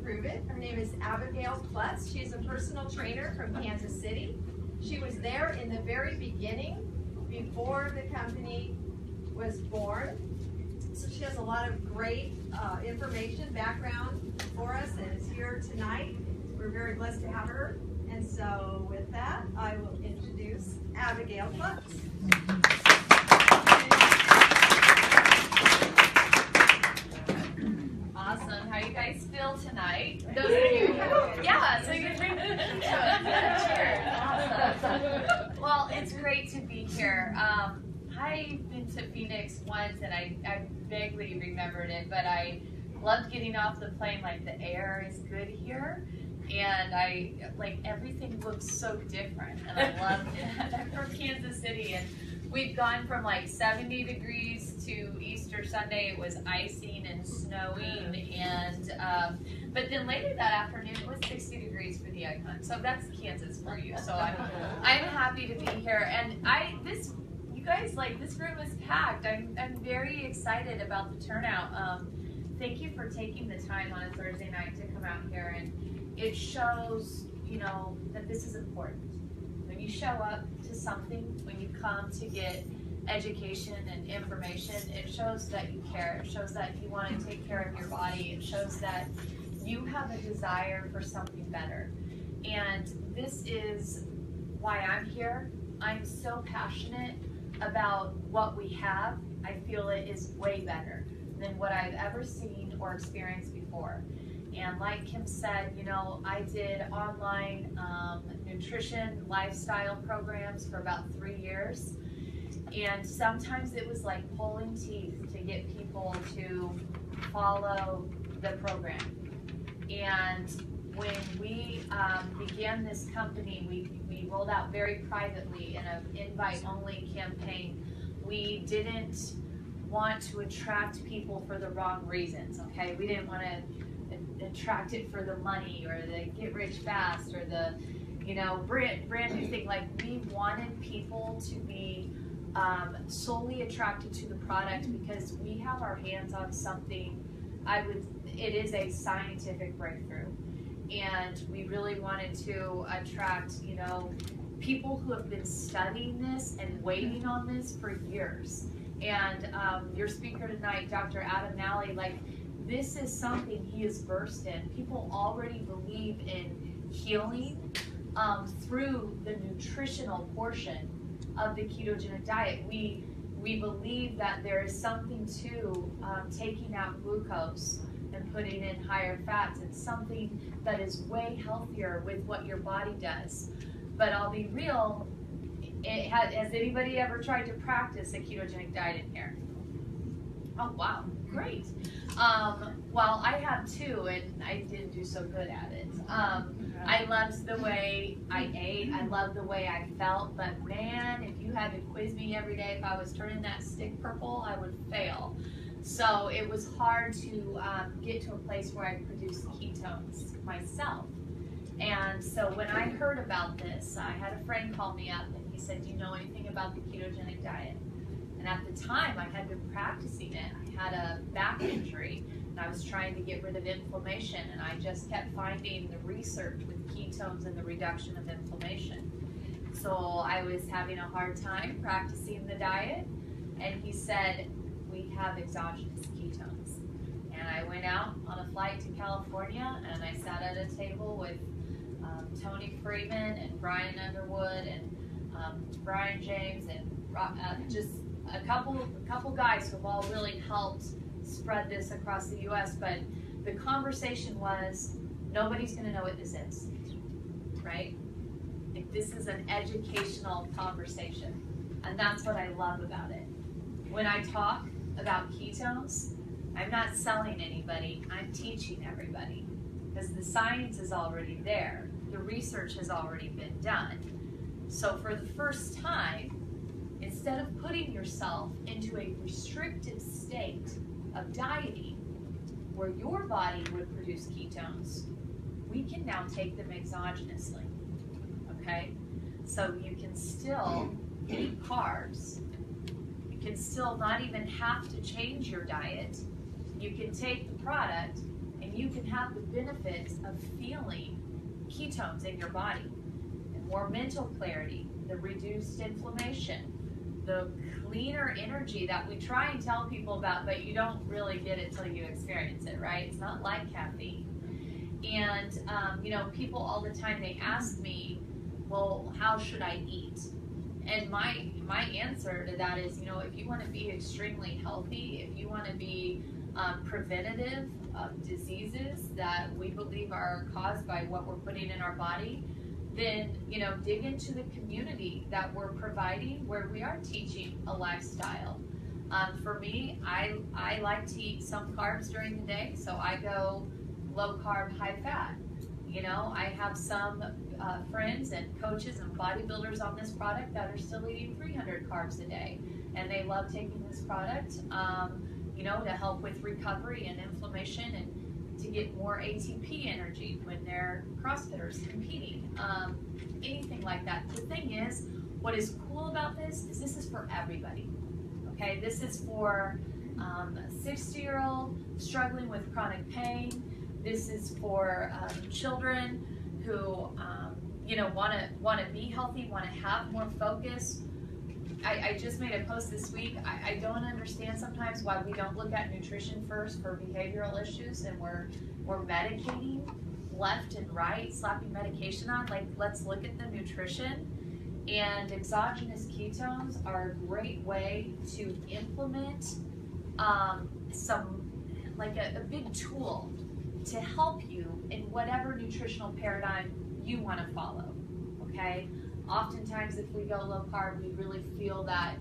prove it. Her name is Abigail Klutz. She's a personal trainer from Kansas City. She was there in the very beginning, before the company was born. So she has a lot of great information, background for us, and is here tonight. We're very blessed to have her. And so with that, I will introduce Abigail Klutz. Awesome. How you guys feel tonight? Those of you, yeah, so you can cheers. Awesome. Well, it's great to be here. I've been to Phoenix once, and I vaguely remembered it, but I loved getting off the plane. Like, the air is good here, and everything looks so different, and I love it. I'm from Kansas City, and we've gone from like 70 degrees to Easter Sunday. It was icing and snowing, and but then later that afternoon it was 60 degrees for the icon. So that's Kansas for you. So I'm happy to be here, and you guys, like, this room is packed. I'm very excited about the turnout. Thank you for taking the time on a Thursday night to come out here, and it shows, that this is important. When you show up to something, when you come to get education and information, it shows that you care. It shows that you want to take care of your body. It shows that you have a desire for something better. And this is why I'm here. I'm so passionate about what we have. I feel it is way better than what I've ever seen or experienced before. And like Kim said, I did online nutrition, lifestyle programs for about 3 years. And sometimes it was like pulling teeth to get people to follow the program. And when we began this company, we rolled out very privately in an invite-only campaign. We didn't want to attract people for the wrong reasons, okay? We didn't want to attract it for the money or the get rich fast or the brand new thing. Like, we wanted people to be solely attracted to the product because we have our hands on something. It is a scientific breakthrough, and we really wanted to attract people who have been studying this and waiting on this for years. And your speaker tonight, Dr. Nally, this is something he is versed in. People already believe in healing through the nutritional portion of the ketogenic diet. We believe that there is something to taking out glucose and putting in higher fats. It's something that is way healthier with what your body does. But I'll be real, has anybody ever tried to practice a ketogenic diet in here? Oh, wow, great. Well, I have too, and I didn't do so good at it. I loved the way I ate. I loved the way I felt. But man, if you had to quiz me every day, if I was turning that stick purple, I would fail. So it was hard to get to a place where I produced ketones myself. And so when I heard about this, I had a friend call me up, and he said, "Do you know anything about the ketogenic diet?" And at the time, I had been practicing it. I had a back injury, and I was trying to get rid of inflammation, and I just kept finding the research with ketones and the reduction of inflammation. So I was having a hard time practicing the diet, and he said, "We have exogenous ketones." And I went out on a flight to California, and I sat at a table with Tony Freeman and Brian Underwood and Brian James and just a couple guys who have all really helped spread this across the U.S. But the conversation was, nobody's going to know what this is, right? Like, this is an educational conversation, and that's what I love about it. When I talk about ketones, I'm not selling anybody, I'm teaching everybody, because the science is already there. The research has already been done. So for the first time, instead of putting yourself into a restricted state of dieting where your body would produce ketones, we can now take them exogenously, okay? So you can still eat carbs. You can still not even have to change your diet. You can take the product and you can have the benefits of feeling ketones in your body, and more mental clarity, the reduced inflammation, the cleaner energy that we try and tell people about, but you don't really get it till you experience it, right? It's not like caffeine. And people all the time, they ask me, well, how should I eat? And my answer to that is, if you want to be extremely healthy, if you want to be preventative of diseases that we believe are caused by what we're putting in our body, then dig into the community that we're providing, where we are teaching a lifestyle. For me, I like to eat some carbs during the day, so I go low carb, high fat. I have some friends and coaches and bodybuilders on this product that are still eating 300 carbs a day, and they love taking this product, to help with recovery and inflammation and to get more ATP energy when they're CrossFitters competing, anything like that. The thing is, what is cool about this is for everybody. Okay, this is for a 60-year-old struggling with chronic pain. This is for children who, want to be healthy, want to have more focus. I just made a post this week. I don't understand sometimes why we don't look at nutrition first for behavioral issues, and we're medicating left and right, slapping medication on. Like, let's look at the nutrition. And exogenous ketones are a great way to implement a big tool to help you in whatever nutritional paradigm you want to follow, okay? Oftentimes, if we go low carb, we really feel that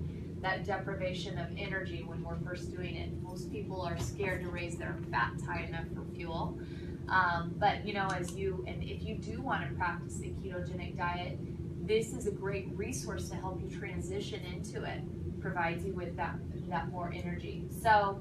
deprivation of energy when we're first doing it. Most people are scared to raise their fats high enough for fuel. But if you do want to practice the ketogenic diet, this is a great resource to help you transition into it, provides you with that more energy. So,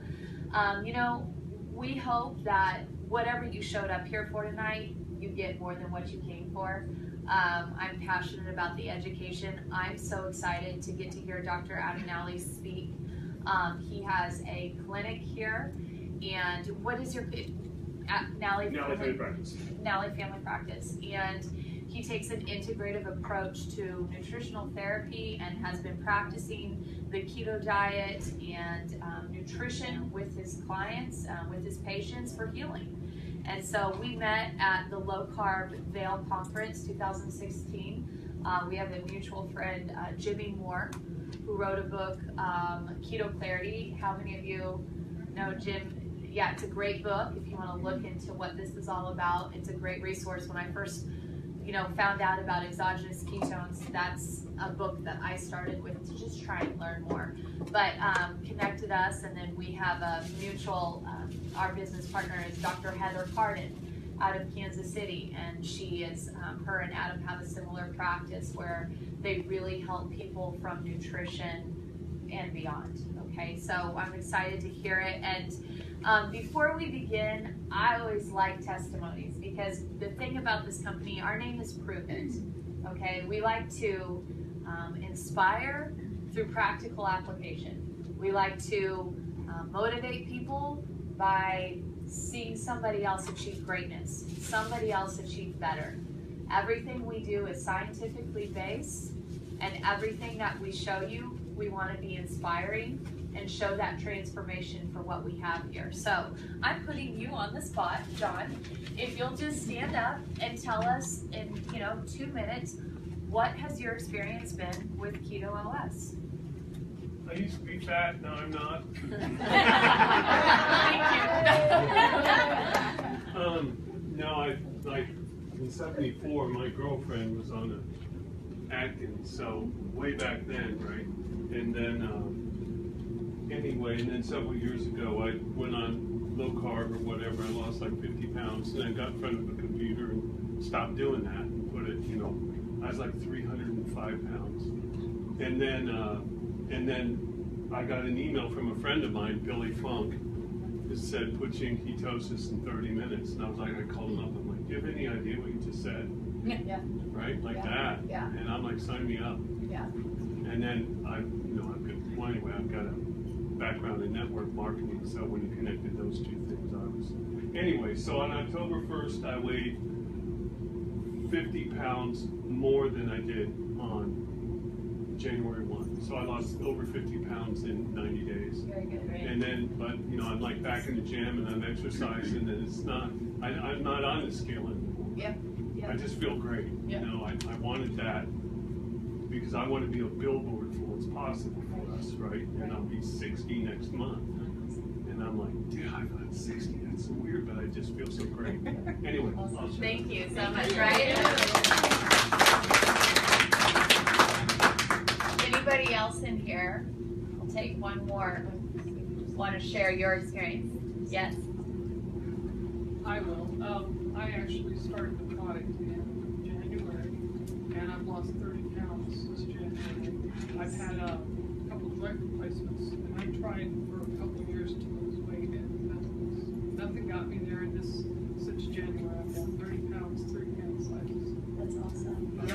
we hope that whatever you showed up here for tonight, you get more than what you came for. I'm passionate about the education. I'm so excited to get to hear Dr. Adam Nally speak. He has a clinic here, and what is your Nally Family Practice? Nally Family Practice, and he takes an integrative approach to nutritional therapy and has been practicing the keto diet and nutrition with his clients, with his patients for healing. And so we met at the Low Carb Vail Conference 2016. We have a mutual friend, Jimmy Moore, who wrote a book, Keto Clarity. How many of you know Jim? Yeah, it's a great book. If you want to look into what this is all about, it's a great resource. When I first found out about exogenous ketones, that's a book that I started with to just try and learn more. But connected us, and then we have a mutual, our business partner is Dr. Heather Cardin out of Kansas City, and she is, her and Adam have a similar practice where they really help people from nutrition and beyond. Okay, so I'm excited to hear it. And before we begin, I always like testimonies, because the thing about this company, our name is Prove It. Okay, we like to inspire through practical application. We like to motivate people by seeing somebody else achieve greatness, somebody else achieve better. Everything we do is scientifically based, and everything that we show you, we want to be inspiring and show that transformation for what we have here. So I'm putting you on the spot, John. If you'll just stand up and tell us in 2 minutes, what has your experience been with Keto OS? I used to be fat, now I'm not. Thank you. No, in '74, my girlfriend was on Atkins, so way back then, right? And then, anyway, and then several years ago, I went on low carb or whatever. I lost like 50 pounds, and then got in front of a computer and stopped doing that and put it, I was like 305 pounds. And then I got an email from a friend of mine, Billy Funk, that said, put you in ketosis in 30 minutes. And I was like, I called him up, I'm like, do you have any idea what you just said? Yeah. Right? Like that. Yeah. And I'm like, sign me up. Yeah. And then I've got a background in network marketing, so when you connected those two things, I was anyway, so on October 1st, I weighed 50 pounds more than I did on January 1. So I lost over 50 pounds in 90 days. Very good, right? And then, but you know, I'm like back in the gym and I'm exercising, and it's not, I'm not on the scale anymore. Yep. Yep. I just feel great. Yep. You know, I wanted that because I want to be a billboard for what's possible for us, right? And I'll be 60 next month. And I'm like, dude, I'm not 60. That's so weird, but I just feel so great. Anyway, I'll share. Thank you so much, right? Anybody else in here? I'll take one more. Just want to share your experience. Yes? I will. I actually started the product in January, and I've lost 30 pounds since January. I've had a couple of joint replacements, and I tried for a couple of years to lose weight, and nothing got me there. And since January, I've lost 30 pounds, 3 pound sizes. That's awesome. But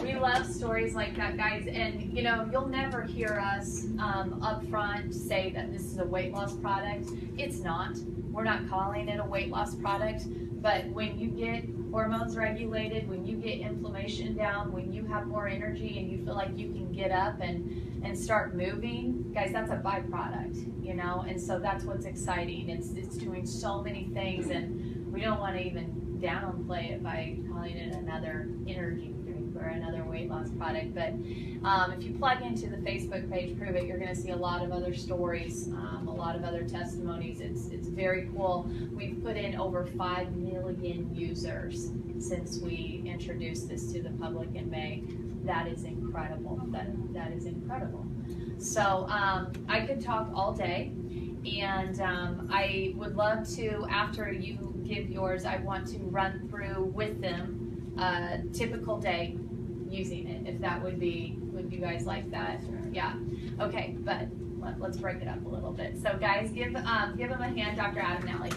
We love stories like that, guys, and you know, you'll never hear us up front say that this is a weight loss product. It's not. We're not calling it a weight loss product, but when you get hormones regulated, when you get inflammation down, when you have more energy and you feel like you can get up and start moving, guys, that's a byproduct, you know, and so that's what's exciting. It's doing so many things, and we don't want to even downplay it by calling it another energy drink or another weight loss product. But if you plug into the Facebook page, Prove It, you're going to see a lot of other stories, a lot of other testimonies. It's very cool. We've put in over 5 million users since we introduced this to the public in May. That is incredible. That is incredible. So I could talk all day, and I would love to, after you give yours, I want to run through with them a typical day using it, if that would you guys like that? Yeah. Okay, but let's break it up a little bit. So guys, give them a hand, Dr. Adam Nally.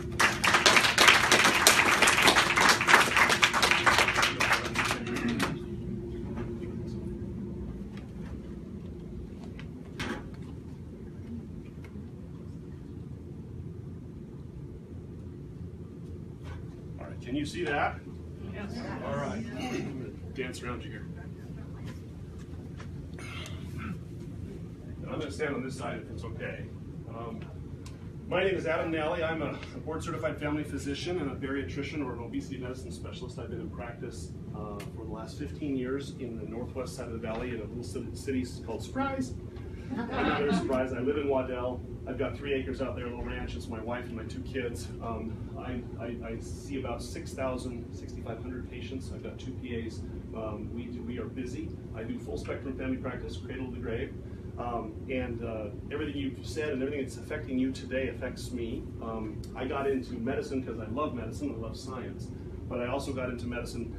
All right, can you see that? Yes. All right, dance around you here. I'm going to stand on this side if it's okay. My name is Adam Nally. I'm a board-certified family physician and a bariatrician or an obesity medicine specialist. I've been in practice for the last 15 years in the northwest side of the valley in a little city called Surprise. Another surprise. I live in Waddell. I've got 3 acres out there, a little ranch. It's my wife and my 2 kids. I see about 6,500 patients. I've got 2 PAs. We are busy. I do full spectrum family practice, cradle to grave. Everything you've said and everything that's affecting you today affects me. I got into medicine because I love medicine, I love science, but I also got into medicine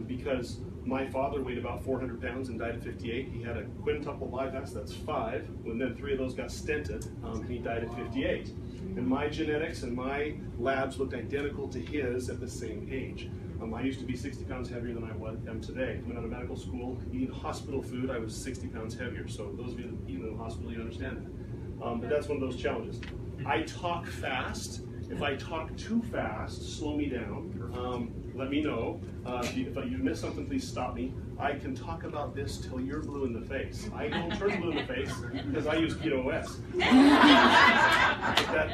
because my father weighed about 400 pounds and died at 58. He had a quintuple bypass, that's 5, and then 3 of those got stented, and he died at 58. And my genetics and my labs looked identical to his at the same age. I used to be 60 pounds heavier than I am today. Coming out of medical school, eating hospital food, I was 60 pounds heavier. So those of you that eat in the hospital, you understand that. But that's one of those challenges. I talk fast. If I talk too fast, slow me down. Let me know. If you miss something, please stop me. I can talk about this till you're blue in the face. I don't turn blue in the face because I use Keto OS.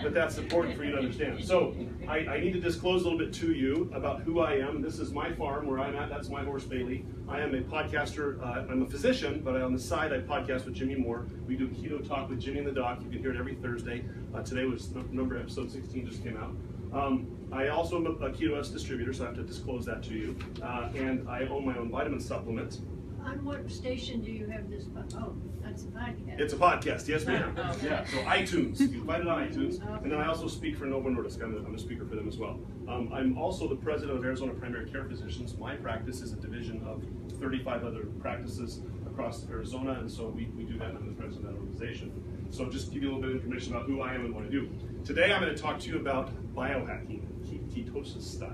But that's important for you to understand. So I need to disclose a little bit to you about who I am. This is my farm where I'm at. That's my horse Bailey. I am a podcaster. I'm a physician, but on the side I podcast with Jimmy Moore. We do Keto Talk with Jimmy and the Doc. You can hear it every Thursday. Today was episode 16 just came out. I also am a Keto OS distributor, so I have to disclose that to you. And I own my own vitamin supplement. On what station do you have this? Oh, that's a podcast. It's a podcast, yes ma'am. Yeah, so iTunes. You can find it on iTunes. And then I also speak for Novo Nordisk. I'm a speaker for them as well. I'm also the president of Arizona Primary Care Physicians. My practice is a division of 35 other practices across Arizona, and so we do that, and I'm the president of that organization. So just to give you a little bit of information about who I am and what I do. Today I'm going to talk to you about biohacking, ketosis style.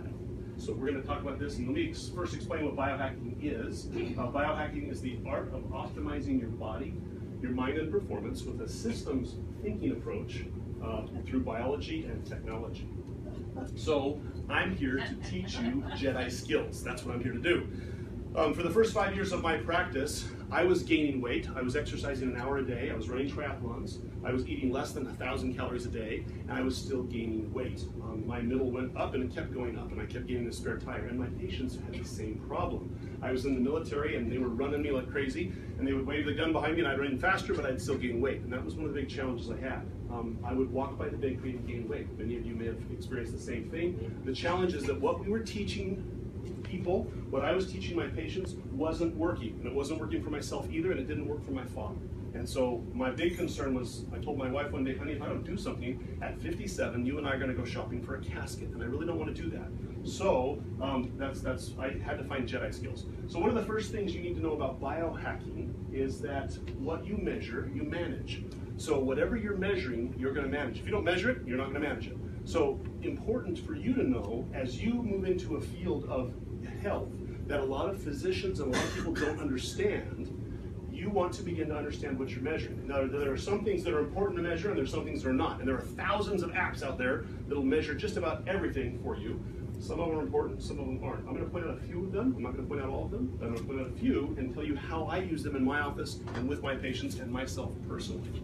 So we're going to talk about this, and let me first explain what biohacking is. Biohacking is the art of optimizing your body your mind and performance with a systems thinking approach through biology and technology. So I'm here to teach you Jedi skills. That's what I'm here to do. For the first 5 years of my practice, I was gaining weight. I was exercising an hour a day. I was running triathlons. I was eating less than 1,000 calories a day, and I was still gaining weight. My middle went up, and it kept going up, and I kept gaining a spare tire. And my patients had the same problem. I was in the military, and they were running me like crazy, and they would wave the gun behind me, and I'd run faster, but I'd still gain weight. And that was one of the big challenges I had. I would walk by the bakery and gain weight. Many of you may have experienced the same thing. The challenge is that what we were teaching people, what I was teaching my patients, wasn't working. And it wasn't working for myself either, and it didn't work for my father. And so my big concern was, I told my wife one day, honey, if I don't do something, at 57, you and I are going to go shopping for a casket, and I really don't want to do that. So I had to find Jedi skills. So one of the first things you need to know about biohacking is that what you measure, you manage. So whatever you're measuring, you're going to manage. If you don't measure it, you're not going to manage it. So important for you to know as you move into a field of health that a lot of physicians and a lot of people don't understand. You want to begin to understand what you're measuring. Now, there are some things that are important to measure, and there's some things that are not. And there are thousands of apps out there that'll measure just about everything for you. Some of them are important, some of them aren't. I'm going to point out a few of them. I'm not going to point out all of them, but I'm going to point out a few and tell you how I use them in my office and with my patients and myself personally.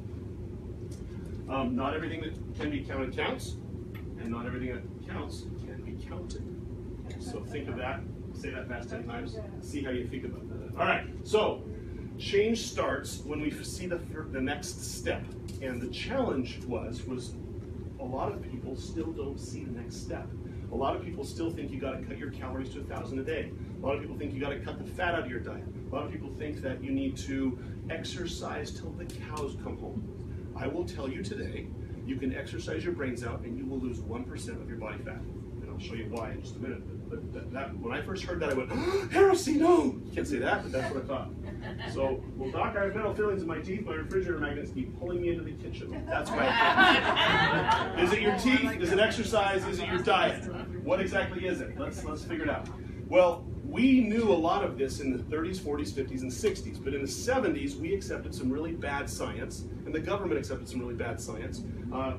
Not everything that can be counted counts, and not everything that counts can be counted. So think of that. Say that fast 10 times. See how you think about that. All right. So change starts when we see the next step. And the challenge was a lot of people still don't see the next step. A lot of people still think you got to cut your calories to 1,000 a day. A lot of people think you got to cut the fat out of your diet. A lot of people think that you need to exercise till the cows come home. I will tell you today, you can exercise your brains out and you will lose 1% of your body fat. And I'll show you why in just a minute. But that, when I first heard that, I went, oh, heresy, no! You can't say that, but that's what I thought. So, well, doc, I have metal fillings in my teeth. My refrigerator magnets keep pulling me into the kitchen. That's why. Is it your teeth? Is it exercise? Is it your diet? What exactly is it? Let's figure it out. Well, we knew a lot of this in the 30s, 40s, 50s, and 60s, but in the 70s, we accepted some really bad science, and the government accepted some really bad science,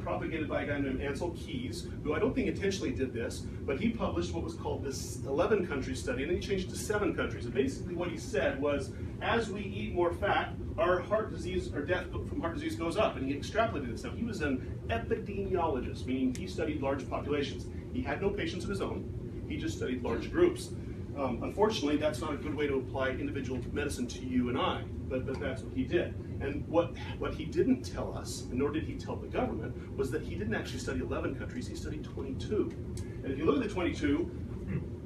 propagated by a guy named Ansel Keys, who I don't think intentionally did this, but he published what was called this 11-country study, and then he changed it to 7 countries. And basically what he said was, as we eat more fat, our heart disease, or death from heart disease goes up, and he extrapolated this. Now, he was an epidemiologist, meaning he studied large populations. He had no patients of his own. He just studied large groups. Unfortunately, that's not a good way to apply individual medicine to you and I, but that's what he did. And what he didn't tell us, and nor did he tell the government, was that he didn't actually study 11 countries, he studied 22. And if you look at the 22,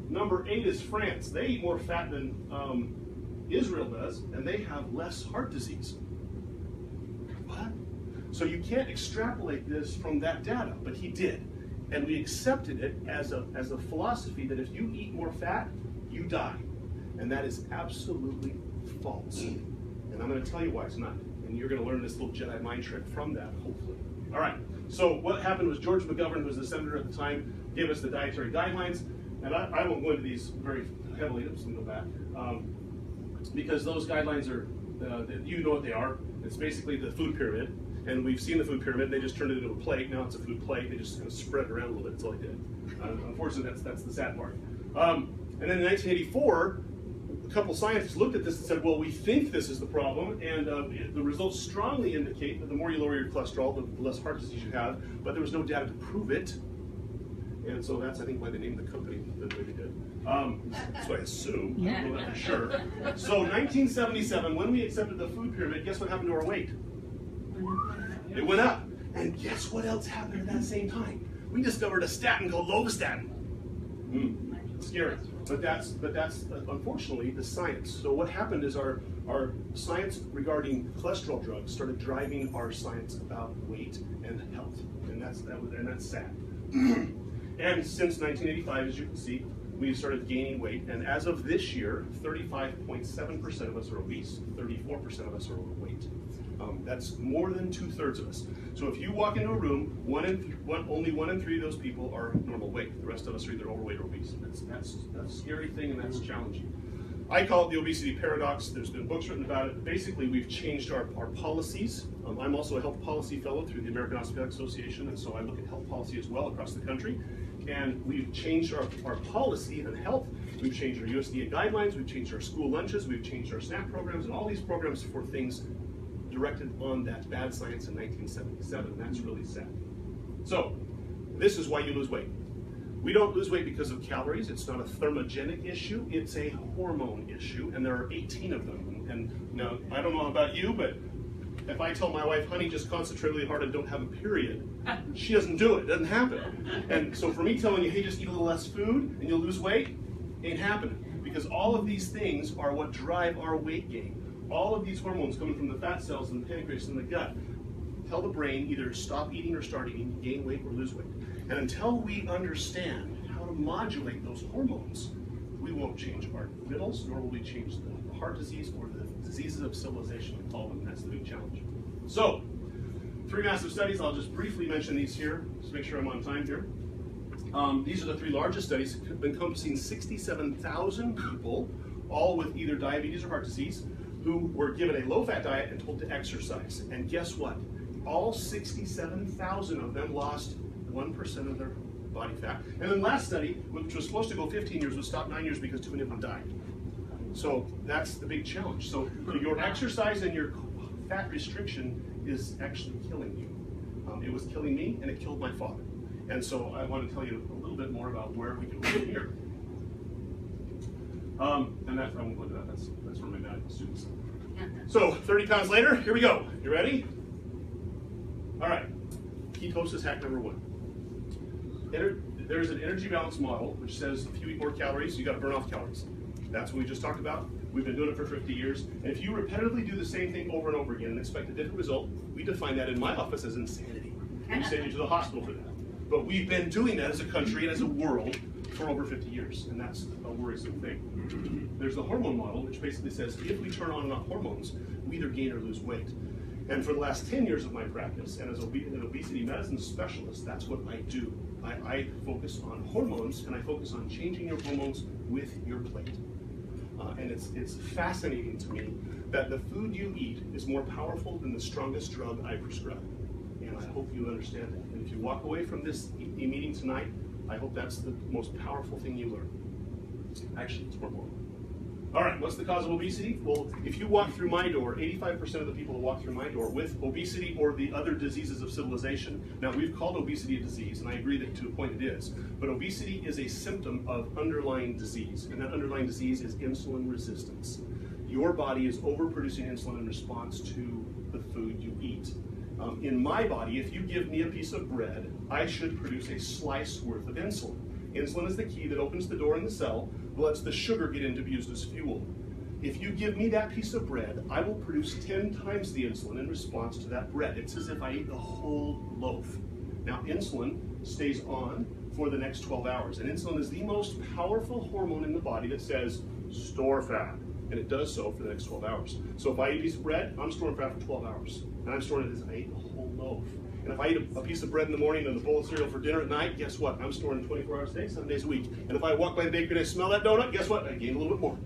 number 8 is France. They eat more fat than Israel does, and they have less heart disease. What? So you can't extrapolate this from that data, but he did. And we accepted it as a philosophy that if you eat more fat, you die. And that is absolutely false. And I'm going to tell you why it's not. And you're going to learn this little Jedi mind trick from that, hopefully. All right. So what happened was George McGovern, who was the senator at the time, gave us the dietary guidelines. And I won't go into these very heavily. I'm just going to go back. Because those guidelines are, you know what they are. It's basically the food pyramid. And we've seen the food pyramid. They just turned it into a plate. Now it's a food plate. They just kind of spread it around a little bit. That's all they did. Unfortunately, that's the sad part. And then in 1984, a couple scientists looked at this and said, well, we think this is the problem, and the results strongly indicate that the more you lower your cholesterol, the less heart disease you have, but there was no data to prove it. And so that's, I think, why they named the company the way they did. That's what I assume. I don't know that for sure. So 1977, when we accepted the food pyramid, guess what happened to our weight? It went up. And guess what else happened at that same time? We discovered a statin called lovastatin. Scary. But that's unfortunately the science. So what happened is our science regarding cholesterol drugs started driving our science about weight and health. And that's sad. And since 1985, as you can see, we started gaining weight. And as of this year, 35.7% of us are obese, 34% of us are overweight. That's more than 2/3 of us. So if you walk into a room, only 1 in 3 of those people are normal weight. The rest of us are either overweight or obese. That's a scary thing, and that's challenging. I call it the obesity paradox. There's been books written about it. Basically, we've changed our policies. I'm also a health policy fellow through the American Osteopathic Association, and so I look at health policy as well across the country. And we've changed our policy on health. We've changed our USDA guidelines. We've changed our school lunches. We've changed our SNAP programs, and all these programs for things directed on that bad science in 1977. And that's really sad. So this is why you lose weight. We don't lose weight because of calories. It's not a thermogenic issue. It's a hormone issue, and there are 18 of them. And now, I don't know about you, but if I tell my wife, honey, just concentrate really hard and don't have a period, she doesn't do it. It doesn't happen. And so for me telling you, hey, just eat a little less food and you'll lose weight, ain't happening. Because all of these things are what drive our weight gain. All of these hormones coming from the fat cells in the pancreas and the gut tell the brain either stop eating or start eating, gain weight or lose weight. And until we understand how to modulate those hormones, we won't change our vitals, nor will we change the heart disease or the diseases of civilization, we call them. That's the big challenge. So, 3 massive studies. I'll just briefly mention these here, just make sure I'm on time here. These are the 3 largest studies, encompassing 67,000 people, all with either diabetes or heart disease, who were given a low-fat diet and told to exercise. And guess what? All 67,000 of them lost 1% of their body fat. And then last study, which was supposed to go 15 years, was stopped 9 years because too many of them died. So that's the big challenge. So your exercise and your fat restriction is actually killing you. It was killing me, and it killed my father. And so I want to tell you a little bit more about where we go from here. And I won't go into that. That's for my medical students. So 30 pounds later, here we go. You ready? All right. Ketosis hack number 1. There's an energy balance model which says if you eat more calories, you got to burn off calories. That's what we just talked about. We've been doing it for 50 years. And if you repetitively do the same thing over and over again and expect a different result, we define that in my office as insanity. We send you to the hospital for that. But we've been doing that as a country and as a world for over 50 years, and that's a worrisome thing. There's the hormone model, which basically says if we turn on and off hormones, we either gain or lose weight. And for the last 10 years of my practice, and as an obesity medicine specialist, that's what I do. I focus on hormones, and I focus on changing your hormones with your plate. And it's fascinating to me that the food you eat is more powerful than the strongest drug I prescribe. And I hope you understand that. And if you walk away from this meeting tonight, I hope that's the most powerful thing you learn. Actually, it's more important. All right, what's the cause of obesity? Well, if you walk through my door, 85% of the people who walk through my door with obesity or the other diseases of civilization, now we've called obesity a disease, and I agree that to a point it is, but obesity is a symptom of underlying disease, and that underlying disease is insulin resistance. Your body is overproducing insulin in response to the food you eat. In my body, if you give me a piece of bread, I should produce a slice worth of insulin. Insulin is the key that opens the door in the cell, lets the sugar get in to be used as fuel. If you give me that piece of bread, I will produce 10 times the insulin in response to that bread. It's as if I ate the whole loaf. Now, insulin stays on for the next 12 hours, and insulin is the most powerful hormone in the body that says, store fat, and it does so for the next 12 hours. So if I eat a piece of bread, I'm storing fat for 12 hours, and I'm storing it as if I ate the whole loaf. And if I eat a piece of bread in the morning and a bowl of cereal for dinner at night, guess what? I'm storing 24 hours a day, 7 days a week. And if I walk by the bakery and I smell that donut, guess what? I gain a little bit more.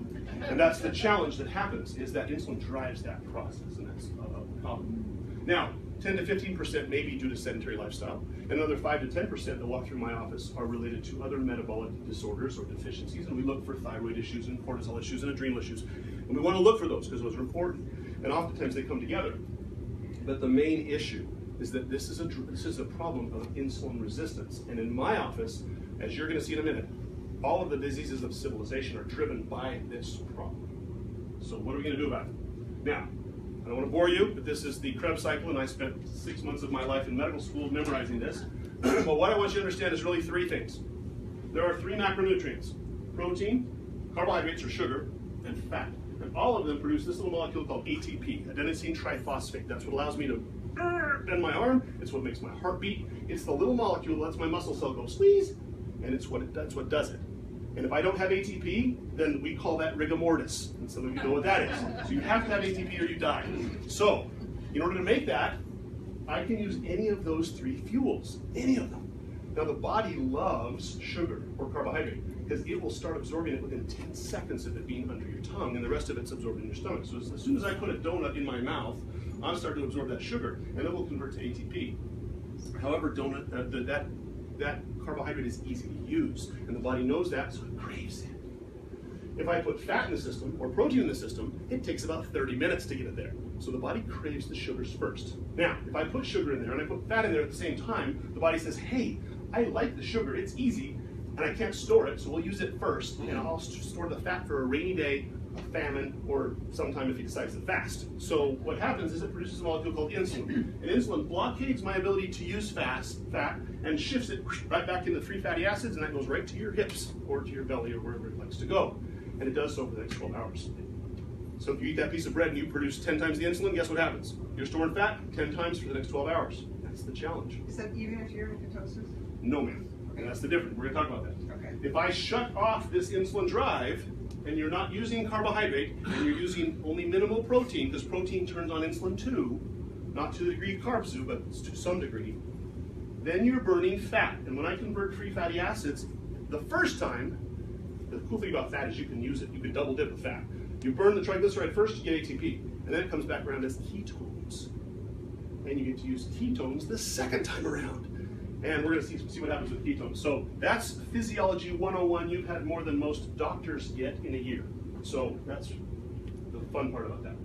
And that's the challenge that happens, is that insulin drives that process, and that's a problem. Now, 10 to 15% may be due to sedentary lifestyle, and another 5 to 10% that walk through my office are related to other metabolic disorders or deficiencies, and we look for thyroid issues and cortisol issues and adrenal issues. And we want to look for those because those are important, and oftentimes they come together. But the main issue is that this is a problem of insulin resistance. And in my office, as you're going to see in a minute, all of the diseases of civilization are driven by this problem. So what are we going to do about it? Now, I don't want to bore you, but this is the Krebs cycle, and I spent 6 months of my life in medical school memorizing this. But what I want you to understand is really 3 things. There are 3 macronutrients: protein, carbohydrates or sugar, and fat. And all of them produce this little molecule called ATP, adenosine triphosphate. That's what allows me to bend my arm. It's what makes my heart beat. It's the little molecule that lets my muscle cell go squeeze, and that's what does it. And if I don't have ATP, then we call that rigor mortis. And some of you know what that is. So you have to have ATP or you die. So in order to make that, I can use any of those 3 fuels, any of them. Now the body loves sugar or carbohydrate because it will start absorbing it within 10 seconds of it being under your tongue, and the rest of it's absorbed in your stomach. So as soon as I put a donut in my mouth, I'm starting to absorb that sugar, and it will convert to ATP. However, that carbohydrate is easy to use, and the body knows that, so it craves it. If I put fat in the system or protein in the system, it takes about 30 minutes to get it there. So the body craves the sugars first. Now, if I put sugar in there and I put fat in there at the same time, the body says, hey, I like the sugar, it's easy, and I can't store it, so we'll use it first, and I'll store the fat for a rainy day, a famine, or sometime if he decides to fast. So what happens is it produces a molecule called insulin. And insulin blockades my ability to use fat and shifts it right back into free fatty acids, and that goes right to your hips or to your belly or wherever it likes to go. And it does so for the next 12 hours. So if you eat that piece of bread and you produce 10 times the insulin, guess what happens? You're storing fat 10 times for the next 12 hours. That's the challenge. Is that even if you're in ketosis? No, ma'am. And that's the difference. We're going to talk about that. Okay. If I shut off this insulin drive, and you're not using carbohydrate, and you're using only minimal protein, because protein turns on insulin too, not to the degree carbs do, but to some degree, then you're burning fat. And when I convert free fatty acids, the first time, the cool thing about fat is you can use it. You can double dip with fat. You burn the triglyceride first, you get ATP, and then it comes back around as ketones. And you get to use ketones the second time around. And we're going to see what happens with ketones. So that's Physiology 101. You've had more than most doctors get in a year. So that's the fun part about that.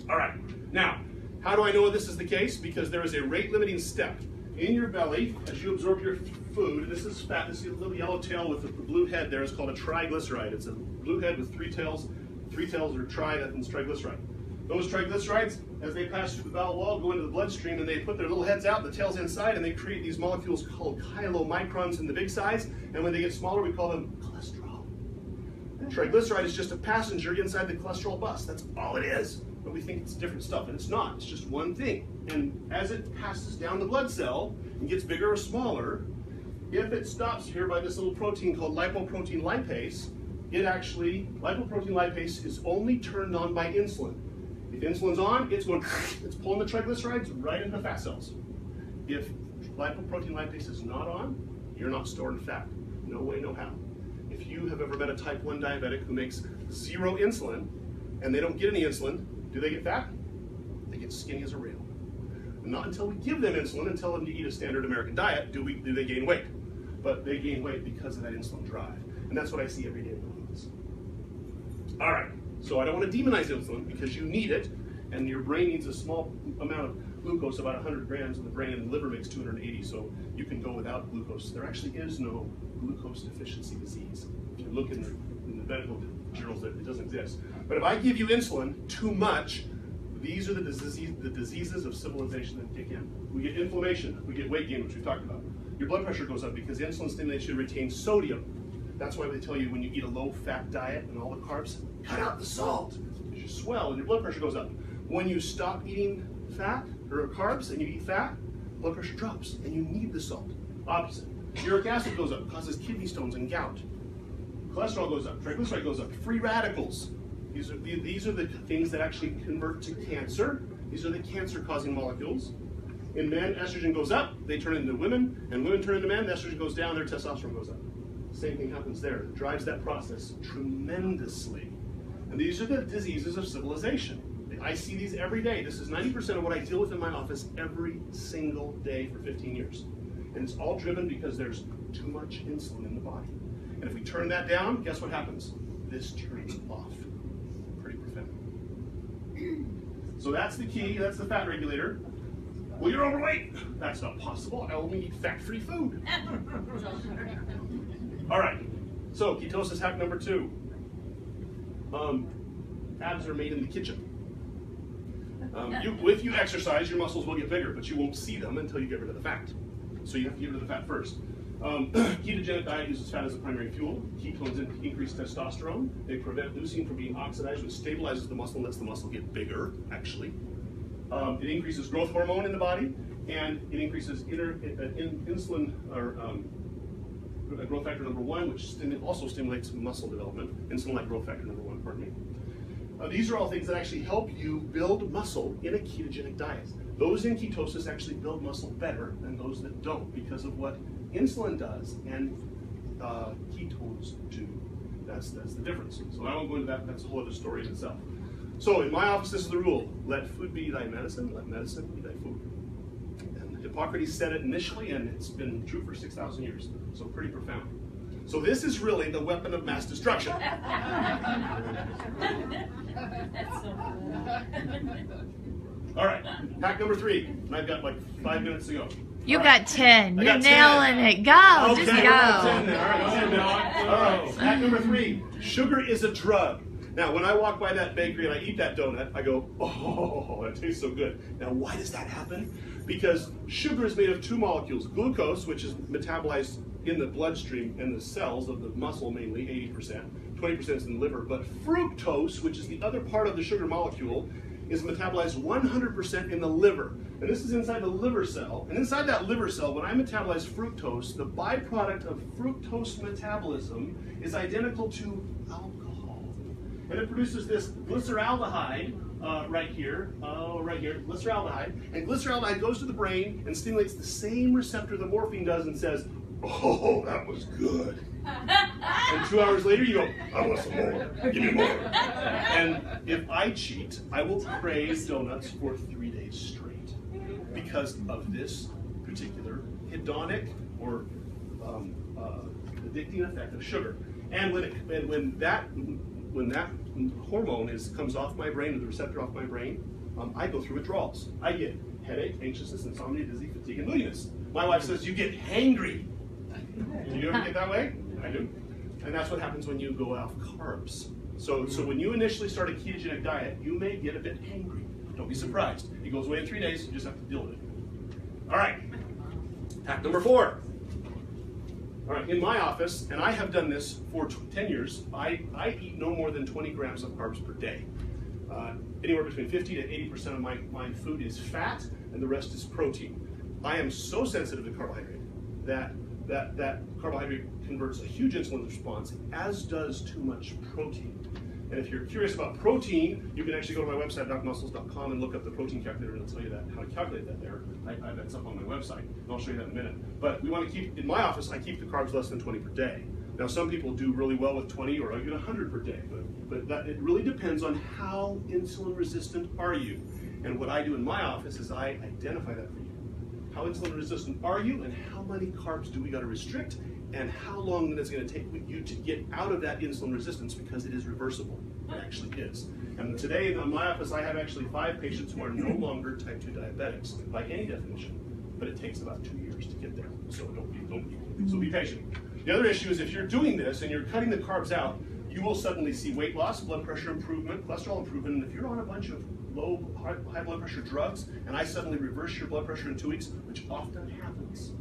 All right. Now, how do I know this is the case? Because there is a rate-limiting step. In your belly, as you absorb your food, this is fat, this little yellow tail with the blue head there is called a triglyceride. It's a blue head with three tails. Three tails are tri, that means triglyceride. Those triglycerides, as they pass through the bowel wall, go into the bloodstream, and they put their little heads out, the tail's inside, and they create these molecules called chylomicrons in the big size, and when they get smaller, we call them cholesterol. Triglyceride is just a passenger inside the cholesterol bus. That's all it is. But we think it's different stuff, and it's not. It's just one thing. And as it passes down the blood cell and gets bigger or smaller, if it stops here by this little protein called lipoprotein lipase, lipoprotein lipase is only turned on by insulin. If insulin's on, it's pulling the triglycerides right into the fat cells. If lipoprotein lipase is not on, you're not storing fat. No way, no how. If you have ever met a type 1 diabetic who makes zero insulin and they don't get any insulin, do they get fat? They get skinny as a rail. And not until we give them insulin and tell them to eat a standard American diet do they gain weight. But they gain weight because of that insulin drive. And that's what I see every day in the clinics. All right. So I don't want to demonize insulin because you need it, and your brain needs a small amount of glucose, about 100 grams in the brain, and the liver makes 280, so you can go without glucose. There actually is no glucose deficiency disease. If you look in the medical journals, it doesn't exist. But if I give you insulin too much, these are the diseases of civilization that kick in. We get inflammation, we get weight gain, which we talked about. Your blood pressure goes up because insulin stimulates you to retain sodium. That's why they tell you when you eat a low-fat diet and all the carbs, cut out the salt. Because you swell and your blood pressure goes up. When you stop eating fat or carbs and you eat fat, blood pressure drops and you need the salt. Opposite. Uric acid goes up, causes kidney stones and gout. Cholesterol goes up, triglyceride goes up, free radicals. These are the things that actually convert to cancer. These are the cancer-causing molecules. In men, estrogen goes up, they turn into women, and women turn into men, the estrogen goes down, their testosterone goes up. Same thing happens there. It drives that process tremendously. And these are the diseases of civilization. I see these every day. This is 90% of what I deal with in my office every single day for 15 years. And it's all driven because there's too much insulin in the body. And if we turn that down, guess what happens? This turns off. Pretty profound. So that's the key. That's the fat regulator. Well, you're overweight. That's not possible. I only eat fat-free food. All right. So ketosis hack number 2. Abs are made in the kitchen. If you exercise, your muscles will get bigger, but you won't see them until you get rid of the fat. So you have to get rid of the fat first. Ketogenic diet uses fat as a primary fuel. Ketones increase testosterone. They prevent leucine from being oxidized, which stabilizes the muscle and lets the muscle get bigger, actually. It increases growth hormone in the body, and it increases insulin, or growth factor number 1, which also stimulates muscle development. Insulin-like growth factor number 1, pardon me. These are all things that actually help you build muscle in a ketogenic diet. those in ketosis actually build muscle better than those that don't because of what insulin does and ketones do. That's the difference. So I won't go into that. That's a whole other story in itself. So in my office, this is the rule. Let food be thy medicine. Let medicine be thy food. And Hippocrates said it initially, and it's been true for 6,000 years. So pretty profound. So this is really the weapon of mass destruction. All right, hack number 3. And I've got like 5 minutes to go. You All got right. 10. I You're got 10. nailing it. Go. Okay, Just we're at 10 go. now. All right, go ahead, Bill. All right, hack number 3. Sugar is a drug. Now, when I walk by that bakery and I eat that donut, I go, oh, that tastes so good. Now, why does that happen? Because sugar is made of 2 molecules. Glucose, which is metabolized in the bloodstream and the cells of the muscle mainly, 80%. 20% is in the liver. But fructose, which is the other part of the sugar molecule, is metabolized 100% in the liver. And this is inside the liver cell. And inside that liver cell, when I metabolize fructose, the byproduct of fructose metabolism is identical to alcohol. And it produces this glyceraldehyde right here, glyceraldehyde. And glyceraldehyde goes to the brain and stimulates the same receptor the morphine does and says, oh, that was good. And 2 hours later, you go, I want some more. Give me more. And if I cheat, I will crave donuts for 3 days straight because of this particular hedonic or addicting effect of sugar. And when that hormone comes off my brain, or the receptor off my brain, I go through withdrawals. I get headache, anxiousness, insomnia, dizzy, fatigue, and moodiness. My wife says, you get hangry. Do you ever get that way? I do. And that's what happens when you go off carbs. So when you initially start a ketogenic diet, you may get a bit hangry. Don't be surprised. It goes away in 3 days. You just have to deal with it. All right. Hack number 4. All right. In my office, and I have done this for 10 years, I eat no more than 20 grams of carbs per day. Anywhere between 50 to 80% of my food is fat, and the rest is protein. I am so sensitive to carbohydrate that carbohydrate converts a huge insulin response, as does too much protein. And if you're curious about protein, you can actually go to my website, docmuscles.com, and look up the protein calculator, and it'll tell you how to calculate that there. That's up on my website, and I'll show you that in a minute. But we want to keep, in my office, I keep the carbs less than 20 per day. Now, some people do really well with 20 or even 100 per day, but it really depends on how insulin resistant are you. And what I do in my office is I identify that for you. How insulin resistant are you, and how many carbs do we got to restrict, and how long then it's going to take you to get out of that insulin resistance, because it is reversible. It actually is. And today in my office, I have actually 5 patients who are no longer type 2 diabetics by any definition, but it takes about 2 years to get there. So so be patient. The other issue is if you're doing this and you're cutting the carbs out, you will suddenly see weight loss, blood pressure improvement, cholesterol improvement, and if you're on a bunch of high blood pressure drugs, and I suddenly reverse your blood pressure in 2 weeks, which often happens,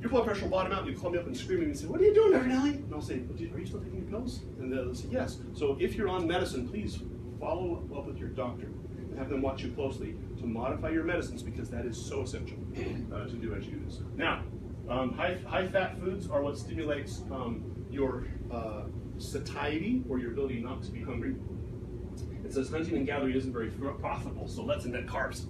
your blood pressure will bottom out, and you call me up and scream at me and say, what are you doing there, Nally? And I'll say, are you still taking your pills? And they'll say, yes. So if you're on medicine, please follow up with your doctor and have them watch you closely to modify your medicines, because that is so essential to do as you do this. Now, high-fat foods are what stimulates your satiety, or your ability not to be hungry. It says hunting and gathering isn't very profitable, so let's invent carbs.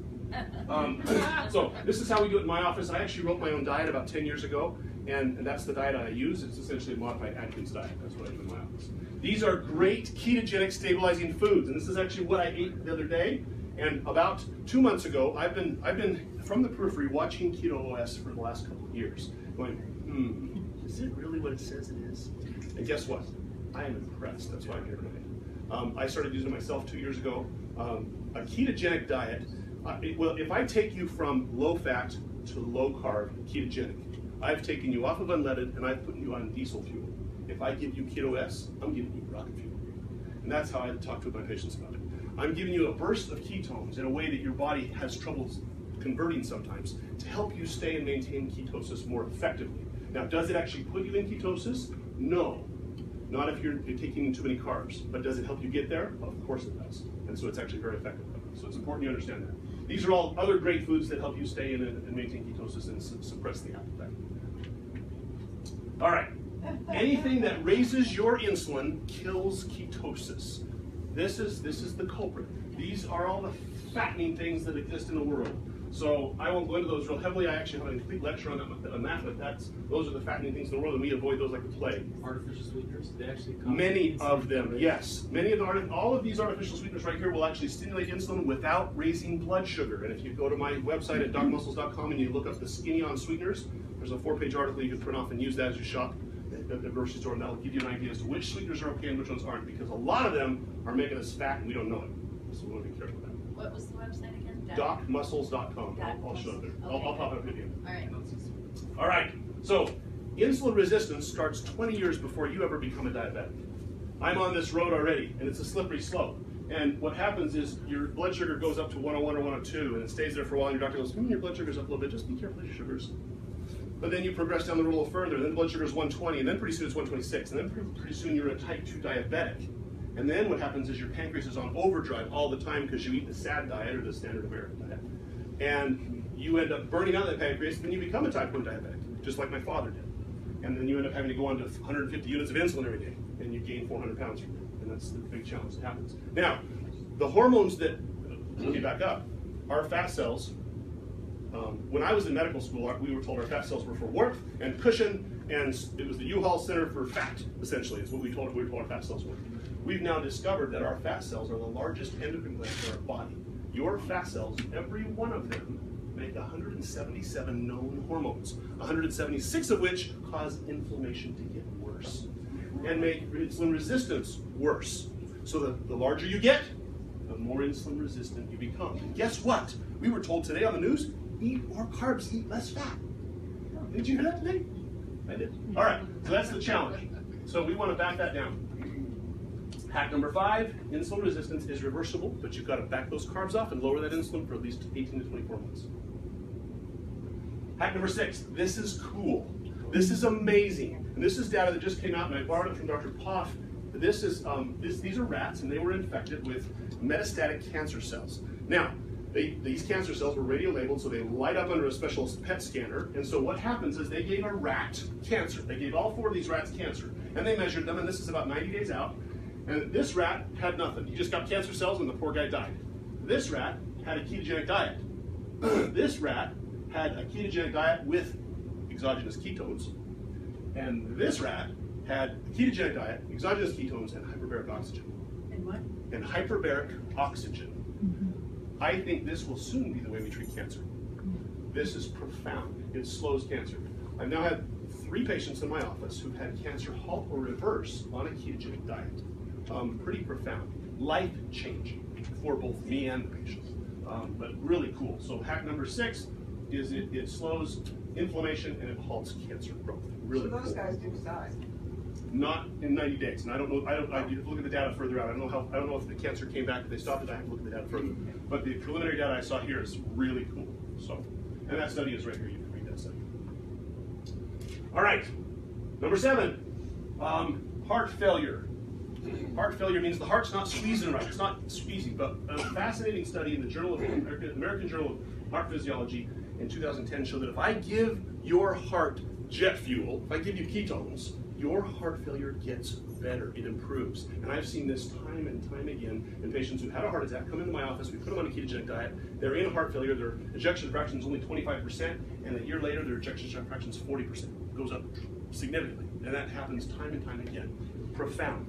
So this is how we do it in my office. I actually wrote my own diet about 10 years ago, and that's the diet I use. It's essentially a modified Atkins diet. That's what I do in my office. These are great ketogenic stabilizing foods, and this is actually what I ate the other day. And about 2 months ago, I've been from the periphery watching Keto OS for the last couple of years, going, is it really what it says it is? And guess what? I am impressed. That's why I'm here tonight. I started using it myself 2 years ago. A ketogenic diet, well, if I take you from low fat to low carb ketogenic, I've taken you off of unleaded and I've put you on diesel fuel. If I give you Keto S, I'm giving you rocket fuel. And that's how I talk to my patients about it. I'm giving you a burst of ketones in a way that your body has trouble converting sometimes to help you stay and maintain ketosis more effectively. Now, does it actually put you in ketosis? No. Not if you're taking too many carbs. But does it help you get there? Of course it does. And so it's actually very effective. So it's important you understand that. These are all other great foods that help you stay in and maintain ketosis and suppress the appetite. All right. Anything that raises your insulin kills ketosis. This is the culprit. These are all the fattening things that exist in the world. So I won't go into those real heavily. I actually have a complete lecture on that, but those are the fattening things in the world, and we avoid those like the plague. Artificial sweeteners, they actually come. Many of them, yes. Many of all of these artificial sweeteners right here will actually stimulate insulin without raising blood sugar. And if you go to my website at docmuscles.com and you look up the Skinny on sweeteners, there's a 4-page article you can print off and use that as you shop at the grocery store, and that'll give you an idea as to which sweeteners are okay and which ones aren't, because a lot of them are making us fat and we don't know it. So we want to be careful with that. What was the website again? Docmuscles.com. I'll show it there. I'll pop it up with you. All right. All right. So insulin resistance starts 20 years before you ever become a diabetic. I'm on this road already, and it's a slippery slope. And what happens is your blood sugar goes up to 101 or 102, and it stays there for a while, and your doctor goes, your blood sugar's up a little bit, just be careful with your sugars. But then you progress down the road a little further, and then blood sugar is 120, and then pretty soon it's 126, and then pretty soon you're a type 2 diabetic. And then what happens is your pancreas is on overdrive all the time because you eat the SAD diet, or the standard American diet. And you end up burning out that pancreas, and then you become a type 1 diabetic, just like my father did. And then you end up having to go on to 150 units of insulin every day, and you gain 400 pounds from it. And that's the big challenge that happens. Now, the hormones that, let me back up, our fat cells, when I was in medical school, we were told our fat cells were for warmth and cushion, and it was the U-Haul center for fat, essentially, is what we were told our fat cells were. We've now discovered that our fat cells are the largest endocrine glands in our body. Your fat cells, every one of them, make 177 known hormones, 176 of which cause inflammation to get worse and make insulin resistance worse. So the larger you get, the more insulin resistant you become. And guess what? We were told today on the news, eat more carbs, eat less fat. Did you hear that today? I did. All right, so that's the challenge. So we want to back that down. Hack number 5, insulin resistance is reversible, but you've got to back those carbs off and lower that insulin for at least 18 to 24 months. Hack number 6, this is cool. This is amazing. And this is data that just came out, and I borrowed it from Dr. Poff. This is, these are rats, and they were infected with metastatic cancer cells. Now, these cancer cells were radio-labeled, so they light up under a special PET scanner. And so what happens is they gave a rat cancer. They gave all 4 of these rats cancer. And they measured them, and this is about 90 days out. And this rat had nothing. He just got cancer cells, and the poor guy died. This rat had a ketogenic diet. This rat had a ketogenic diet with exogenous ketones. And this rat had a ketogenic diet, exogenous ketones, and hyperbaric oxygen. And what? And hyperbaric oxygen. I think this will soon be the way we treat cancer. This is profound. It slows cancer. I've now had 3 patients in my office who've had cancer halt or reverse on a ketogenic diet. Pretty profound. Life-changing for both me and the patient. But really cool. So hack number 6 is it slows inflammation and it halts cancer growth. Really So those cool. guys do die. Not in 90 days, and I don't know. I have to look at the data further out. I don't know if the cancer came back. If they stopped it, I have to look at the data further. But the preliminary data I saw here is really cool. So, and that study is right here. You can read that study. All right, number 7, heart failure. Heart failure means the heart's not squeezing right. It's not squeezing. But a fascinating study in the American Journal of Heart Physiology in 2010 showed that if I give your heart jet fuel, if I give you ketones, your heart failure gets better, it improves. And I've seen this time and time again in patients who had a heart attack, come into my office, we put them on a ketogenic diet, they're in heart failure, their ejection fraction is only 25%, and a year later their ejection fraction is 40%. It goes up significantly. And that happens time and time again. Profound,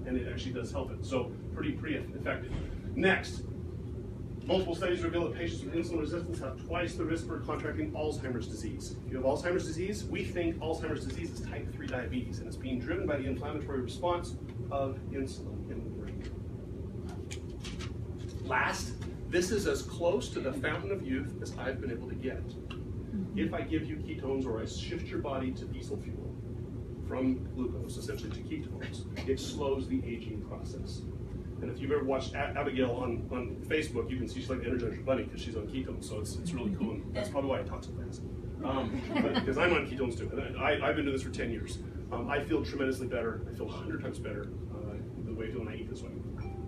and it actually does help it. So pretty effective. Next, multiple studies reveal that patients with insulin resistance have twice the risk for contracting Alzheimer's disease. If you have Alzheimer's disease, we think Alzheimer's disease is type 3 diabetes, and it's being driven by the inflammatory response of insulin in the brain. Last, this is as close to the fountain of youth as I've been able to get. If I give you ketones or I shift your body to diesel fuel from glucose, essentially, to ketones, it slows the aging process. And if you've ever watched Abigail on Facebook, you can see she's like the Energizer Bunny because she's on ketones, so it's really cool, and that's probably why I talk so fast. Because I'm on ketones too, and I've been doing this for 10 years. I feel tremendously better. I feel 100 times better the way I feel when I eat this way.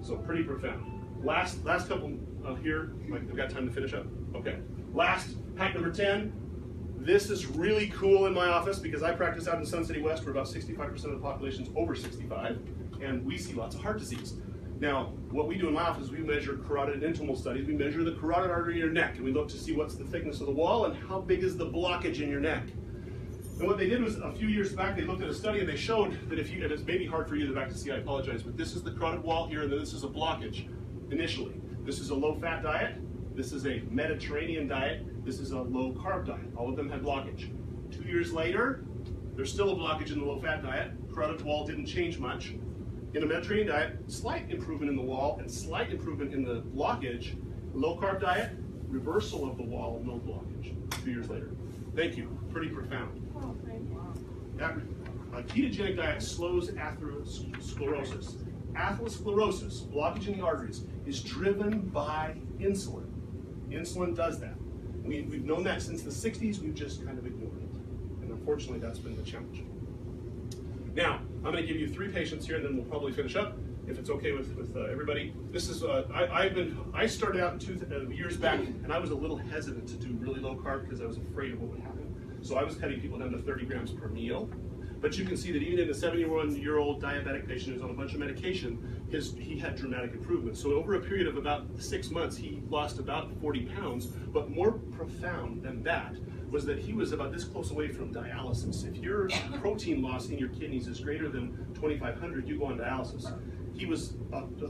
So pretty profound. Last couple here, I've got time to finish up. Okay, last, hack number 10. This is really cool in my office because I practice out in Sun City West where about 65% of the population is over 65, and we see lots of heart disease. Now, what we do in my office is we measure carotid and intimal studies. We measure the carotid artery in your neck, and we look to see what's the thickness of the wall and how big is the blockage in your neck. And what they did was, a few years back, they looked at a study and they showed that if you, and it's maybe hard for you in the back to see, I apologize, but this is the carotid wall here, and then this is a blockage initially. This is a low-fat diet. This is a Mediterranean diet. This is a low-carb diet. All of them had blockage. 2 years later, there's still a blockage in the low-fat diet. Carotid wall didn't change much. In a Mediterranean diet, slight improvement in the wall and slight improvement in the blockage. Low-carb diet, reversal of the wall, no blockage. 2 years later. Thank you. Pretty profound. A ketogenic diet slows atherosclerosis. Atherosclerosis, blockage in the arteries, is driven by insulin. Insulin does that. We've known that since the 60s, we've just kind of ignored it. And unfortunately, that's been the challenge. Now, I'm going to give you 3 patients here, and then we'll probably finish up, if it's okay with everybody. This is, I started out years back, and I was a little hesitant to do really low carb because I was afraid of what would happen. So I was cutting people down to 30 grams per meal. But you can see that even in a 71-year-old diabetic patient who's on a bunch of medication, he had dramatic improvement. So over a period of about 6 months, he lost about 40 pounds. But more profound than that was that he was about this close away from dialysis. If your protein loss in your kidneys is greater than 2,500, you go on dialysis. He was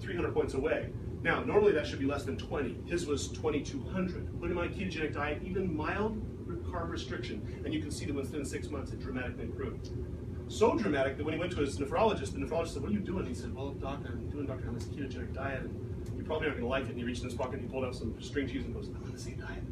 300 points away. Now, normally that should be less than 20. His was 2,200. Put him on a ketogenic diet, even mild carb restriction, and you can see that within 6 months it dramatically improved. So dramatic that when he went to his nephrologist, the nephrologist said, "What are you doing?" He said, "Well, doc, I'm doing this ketogenic diet, and you're probably not going to like it." And he reached in his pocket and he pulled out some string cheese and goes, "I'm on the same diet."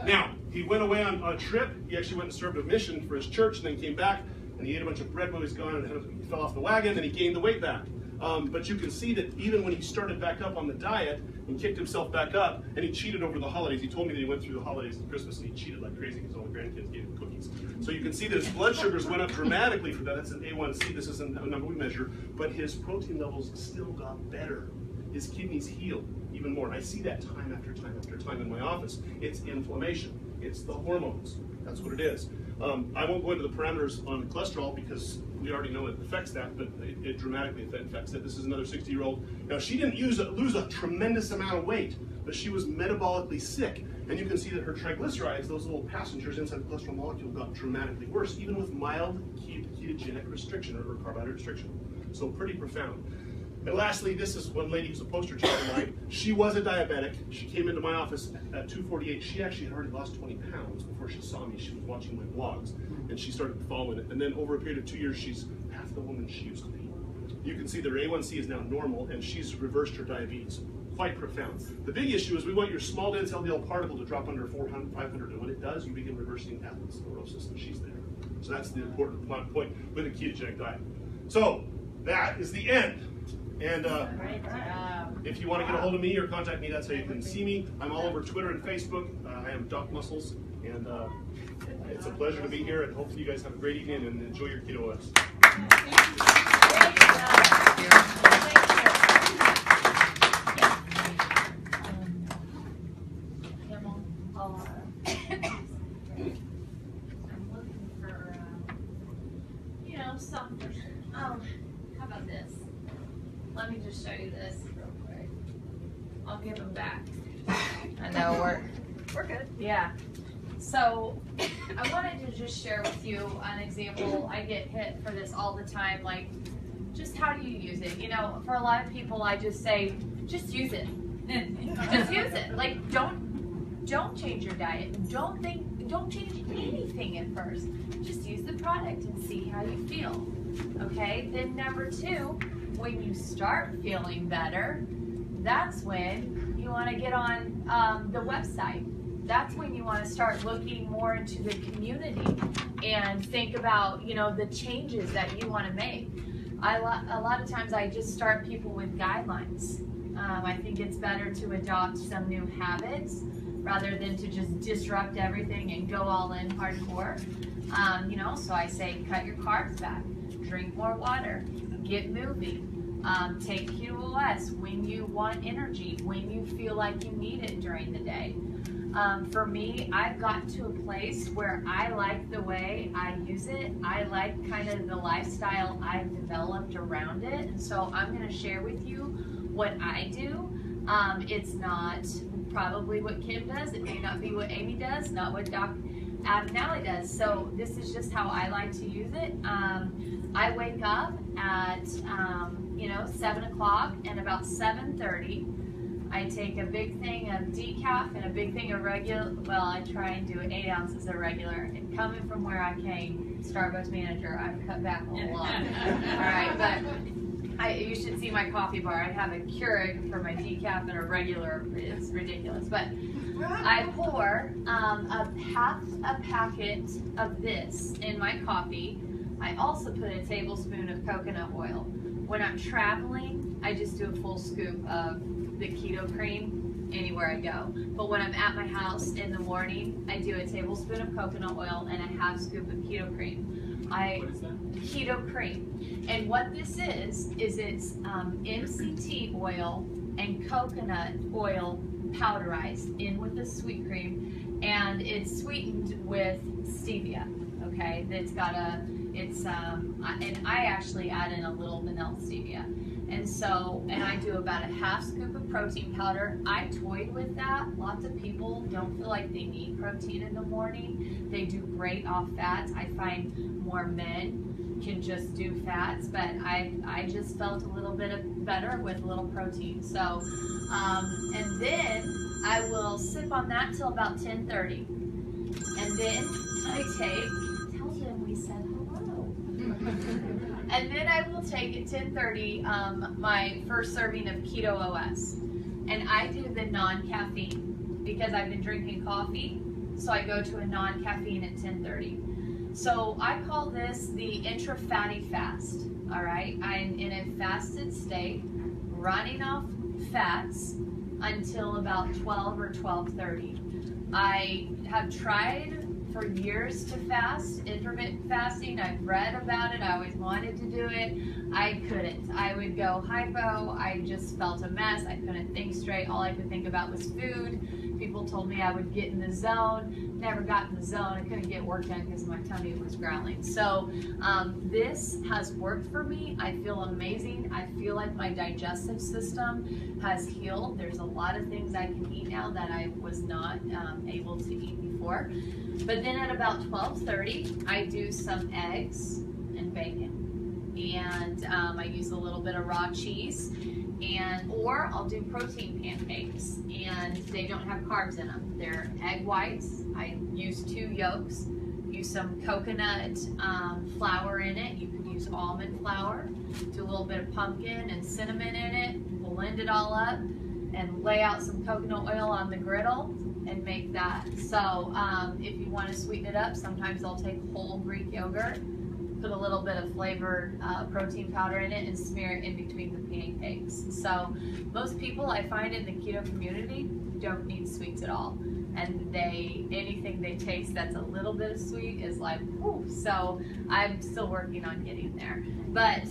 Now, he went away on a trip. He actually went and served a mission for his church, and then came back, and he ate a bunch of bread while he was gone, and he fell off the wagon, and he gained the weight back. But you can see that even when he started back up on the diet and kicked himself back up, and he cheated over the holidays. He told me that he went through the holidays and Christmas and he cheated like crazy because all the grandkids gave him cookies. So you can see that his blood sugars went up dramatically for that. That's an A1C. This isn't a number we measure, but his protein levels still got better. His kidneys healed even more. And I see that time after time after time in my office. It's inflammation. It's the hormones. That's what it is. I won't go into the parameters on cholesterol because we already know it affects that, but it dramatically affects it. This is another 60-year-old. Now, she didn't lose a tremendous amount of weight, but she was metabolically sick. And you can see that her triglycerides, those little passengers inside the cholesterol molecule, got dramatically worse, even with mild ketogenic restriction or carbohydrate restriction. So pretty profound. And lastly, this is one lady who's a poster child of mine. She was a diabetic. She came into my office at 248. She actually had already lost 20 pounds before she saw me. She was watching my blogs, and she started following it. And then over a period of 2 years, she's half the woman she used to be. You can see that her A1C is now normal, and she's reversed her diabetes. Quite profound. The big issue is we want your small dense LDL particle to drop under 400, 500, and when it does, you begin reversing atherosclerosis, and she's there. So that's the important point with a ketogenic diet. So that is the end. And if you want to get a hold of me or contact me, that's how you can see me. I'm all over Twitter and Facebook. I am Doc Muscles, and it's a pleasure to be here, and hopefully you guys have a great evening and enjoy your keto OS. I'm looking for, something. How about this? Let me just show you this real quick. I'll give them back. I know we're good. Yeah. So I wanted to just share with you an example. I get hit for this all the time. Like, just how do you use it? For a lot of people, I just say, just use it. Just use it. Like, don't change your diet. Don't change anything at first. Just use the product and see how you feel. Okay? Then number 2, when you start feeling better, that's when you want to get on the website. That's when you want to start looking more into the community and think about, the changes that you want to make. A lot of times I just start people with guidelines. I think it's better to adopt some new habits rather than to just disrupt everything and go all in hardcore. So I say cut your carbs back, drink more water, get moving, take keto OS when you want energy, when you feel like you need it during the day. For me, I've gotten to a place where I like the way I use it. I like kind of the lifestyle I've developed around it. And so I'm going to share with you what I do. It's not probably what Kim does. It may not be what Amy does, not what Nally does. So this is just how I like to use it. I wake up at 7 o'clock, and about 7:30 I take a big thing of decaf and a big thing of regular. Well, I try and do 8 ounces of regular. And coming from where I came, Starbucks manager, I've cut back a lot. All right, but you should see my coffee bar. I have a Keurig for my decaf and a regular. It's ridiculous. But I pour half a packet of this in my coffee. I also put a tablespoon of coconut oil. When I'm traveling, I just do a full scoop of the keto cream anywhere I go. But when I'm at my house in the morning, I do a tablespoon of coconut oil and a half scoop of keto cream. What is that? Keto cream. And what this is it's MCT oil and coconut oil powderized in with the sweet cream, and it's sweetened with stevia. Okay, and I actually add in a little vanilla stevia. And I do about a half scoop of protein powder. I toyed with that. Lots of people don't feel like they need protein in the morning. They do great off fats. I find more men can just do fats, but I just felt a little bit better with a little protein. So, and then I will sip on that till about 10:30. And then I tell them we said hello. And then I will take at 10:30 my first serving of Keto OS. And I do the non-caffeine because I've been drinking coffee, so I go to a non-caffeine at 10:30. So I call this the intra-fatty fast, all right? I'm in a fasted state, running off fats until about 12 or 12:30. I have tried for years to fast, intermittent fasting. I've read about it. I always wanted to do it. I couldn't. I would go hypo. I just felt a mess. I couldn't think straight. All I could think about was food. People told me I would get in the zone. Never got in the zone. I couldn't get work done because my tummy was growling. So this has worked for me. I feel amazing. I feel like my digestive system has healed. There's a lot of things I can eat now that I was not able to eat before. But then at about 12:30, I do some eggs and bacon. And I use a little bit of raw cheese. Or I'll do protein pancakes, and they don't have carbs in them. They're egg whites. I use 2 yolks. Use some coconut flour in it. You could use almond flour. Do a little bit of pumpkin and cinnamon in it. Blend it all up and lay out some coconut oil on the griddle and make that. So if you want to sweeten it up, sometimes I'll take whole Greek yogurt, put a little bit of flavored protein powder in it, and smear it in between the pancakes. So most people I find in the keto community don't need sweets at all. And anything they taste that's a little bit of sweet is like, whew. So I'm still working on getting there. But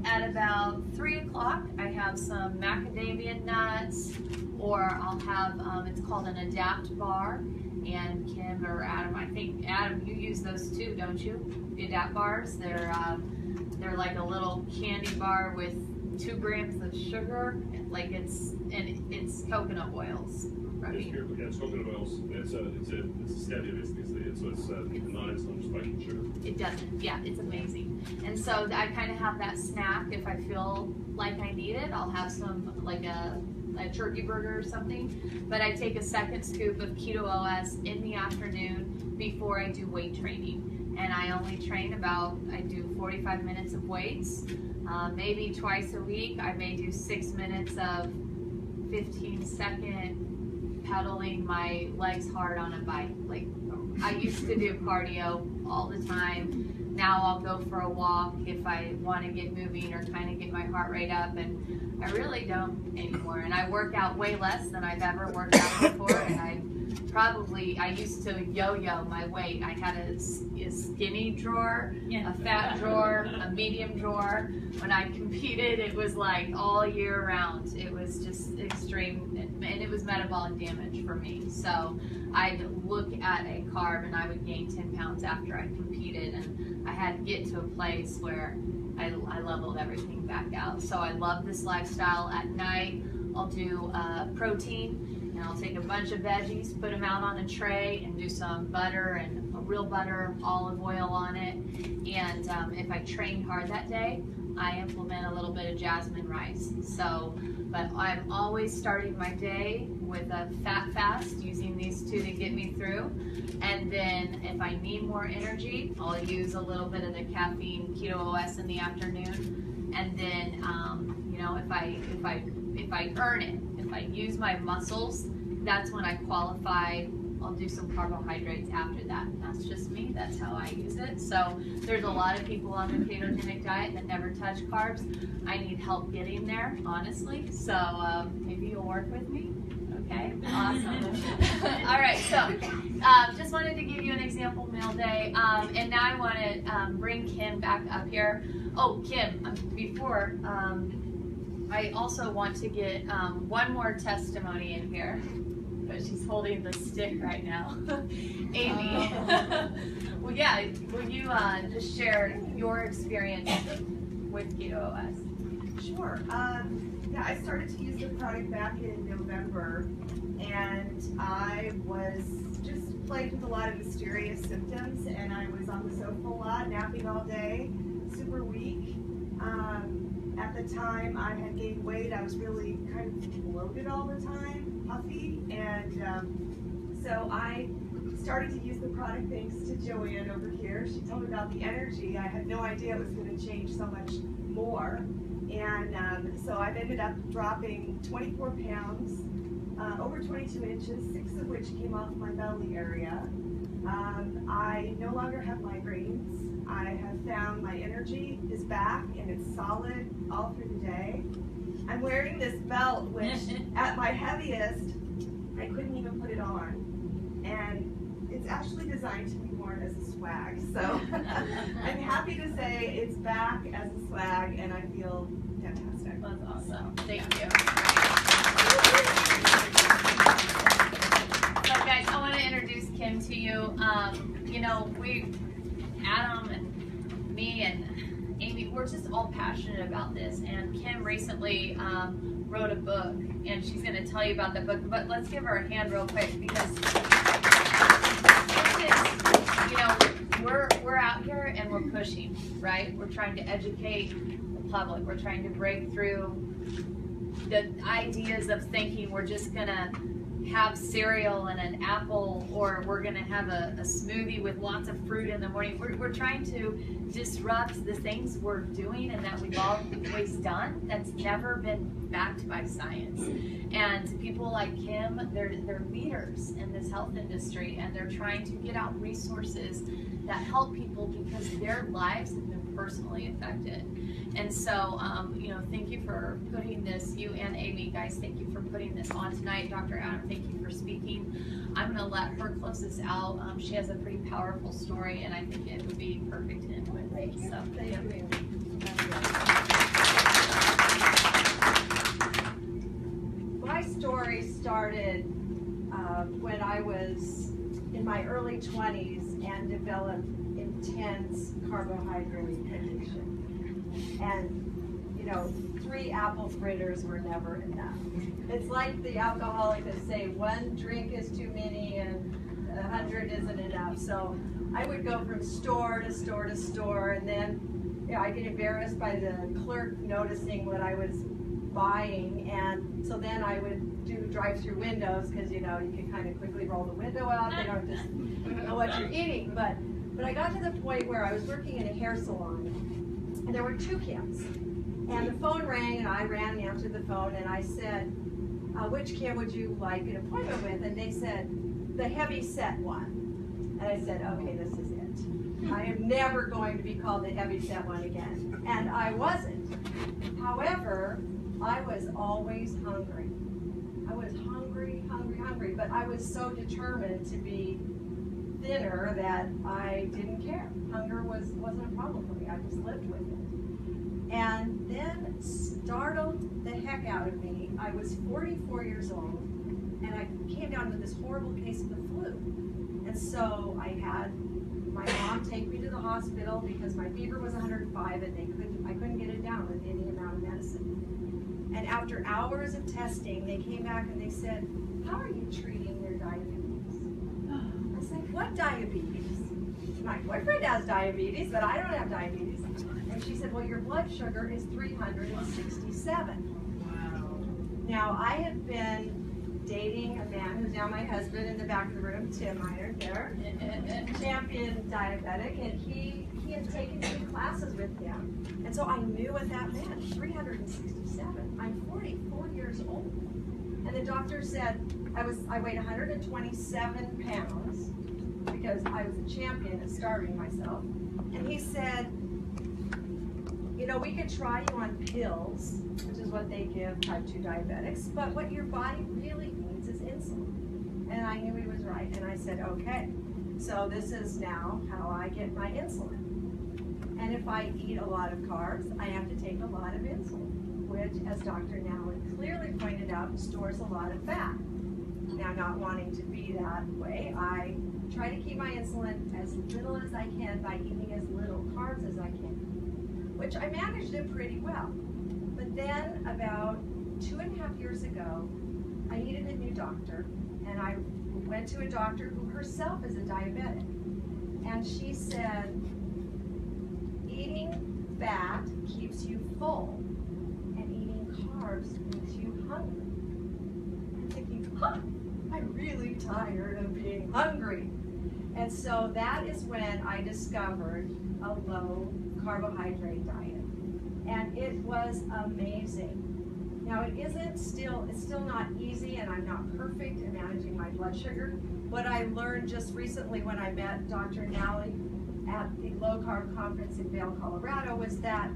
at about 3 o'clock, I have some macadamia nuts, or I'll have, it's called an Adapt bar. And Kim or Adam, I think Adam, you use those too, don't you? The Adapt bars. They're like a little candy bar with 2 grams of sugar. Like it's coconut oils. Right? Yeah, it's coconut oils. It's a stevia basically. So it's not spiking sugar. It doesn't. Yeah, it's amazing. And so I kind of have that snack if I feel like I need it. I'll have some like a turkey burger or something, but I take a second scoop of Keto OS in the afternoon before I do weight training. And I only train I do 45 minutes of weights, maybe twice a week. I may do 6 minutes of 15-second pedaling my legs hard on a bike. Like I used to do cardio all the time. Now I'll go for a walk if I want to get moving or kind of get my heart rate up, and I really don't anymore. And I work out way less than I've ever worked out before, and probably, I used to yo-yo my weight. I had a skinny drawer, a fat drawer, a medium drawer. When I competed, it was like all year round. It was just extreme, and it was metabolic damage for me. So I'd look at a carb and I would gain 10 pounds after I competed, and I had to get to a place where I leveled everything back out. So I love this lifestyle. At night, I'll do protein, and I'll take a bunch of veggies, put them out on a tray, and do some butter and real butter, olive oil on it. And if I trained hard that day, I implement a little bit of jasmine rice. So, but I'm always starting my day with a fat fast, using these two to get me through. And then if I need more energy, I'll use a little bit of the caffeine Keto OS in the afternoon. And then, you know, if I earn it, if I use my muscles, that's when I qualify. I'll do some carbohydrates after that. And that's just me. That's how I use it. So there's a lot of people on the ketogenic diet that never touch carbs. I need help getting there, honestly. So maybe you'll work with me. Okay, awesome. All right, so just wanted to give you an example meal day. And now I want to bring Kim back up here. Oh, Kim, before, I also want to get one more testimony in here. But she's holding the stick right now. Amy, well, yeah, will you just share your experience with Keto OS? Sure. Yeah, I started to use the product back in November, and I was just plagued with a lot of mysterious symptoms, and I was on the sofa a lot, napping all day, super weak. At the time, I had gained weight. I was really kind of bloated all the time, puffy, and so I started to use the product thanks to Joanne over here. She told me about the energy. I had no idea it was going to change so much more, and so I've ended up dropping 24 pounds, over 22 inches, 6 of which came off my belly area. I no longer have migraines. I have found my energy is back and it's solid all through the day. I'm wearing this belt, which at my heaviest, I couldn't even put it on. And it's actually designed to be worn as a swag. So I'm happy to say it's back as a swag, and I feel fantastic. That's awesome. Thank you. So guys, I want to introduce Kim to you. You know, Adam and me and Amy, we're just all passionate about this. And Kim recently wrote a book, and she's going to tell you about the book. But let's give her a hand real quick, because this is, you know, we're out here and we're pushing, right? We're trying to educate the public. We're trying to break through the ideas of thinking we're just going to have cereal and an apple, or we're going to have a smoothie with lots of fruit in the morning. We're trying to disrupt the things we're doing and that we've always done that's never been backed by science. And people like Kim, they're leaders in this health industry, and they're trying to get out resources that help people because their lives have been personally affected. And so, you know, thank you for putting this, you and Amy, guys, thank you for putting this on tonight. Dr. Adam, thank you for speaking. I'm going to let her close this out. She has a pretty powerful story, and I think it would be perfect to end with. Thank you. So, Thank yeah. you, Amy. My story started when I was in my early 20s and developed intense carbohydrate addiction. And, you know, 3 apple fritters were never enough. It's like the alcoholic that say 1 drink is too many and 100 isn't enough. So I would go from store to store to store, and then, you know, I get embarrassed by the clerk noticing what I was buying, and so then I would do drive-through windows, because, you know, you can kind of quickly roll the window out. They don't just know what you're eating. But I got to the point where I was working in a hair salon, and there were 2 Kims. And the phone rang, and I ran and answered the phone, and I said, which Kim would you like an appointment with? And they said, the heavy set one. And I said, okay, this is it. I am never going to be called the heavy set one again. And I wasn't. However, I was always hungry. I was hungry, but I was so determined to be thinner that I didn't care. Hunger wasn't a problem for me. I just lived with it. And then startled the heck out of me. I was 44 years old, and I came down with this horrible case of the flu. And so I had my mom take me to the hospital because my fever was 105 and I couldn't get it down with any amount of medicine. And after hours of testing, they came back and they said, "How are you treating your diabetes?" I said, "What diabetes?" "My boyfriend has diabetes, but I don't have diabetes." And she said, "Well, your blood sugar is 367. Now, I had been dating a man who's now my husband in the back of the room, Tim Meinert there, champion diabetic, and he had taken me to classes with him. And so I knew what that meant, 367. I'm 44 years old. And the doctor said I weighed 127 pounds because I was a champion at starving myself. And he said, "You know, we could try you on pills," which is what they give type 2 diabetics, "but what your body really needs is insulin." And I knew he was right, and I said, "Okay, so this is now how I get my insulin. And if I eat a lot of carbs, I have to take a lot of insulin, which, as Dr. Nally clearly pointed out, stores a lot of fat." Now, not wanting to be that way, I try to keep my insulin as little as I can by eating as little carbs as I can, which I managed it pretty well. But then about 2.5 years ago, I needed a new doctor, and I went to a doctor who herself is a diabetic. And she said, "Eating fat keeps you full, and eating carbs makes you hungry." I'm thinking, I'm really tired of being hungry. And so that is when I discovered a low carbohydrate diet. And it was amazing. Now it's still not easy, and I'm not perfect in managing my blood sugar. What I learned just recently when I met Dr. Nally at the low carb conference in Vail, Colorado, was that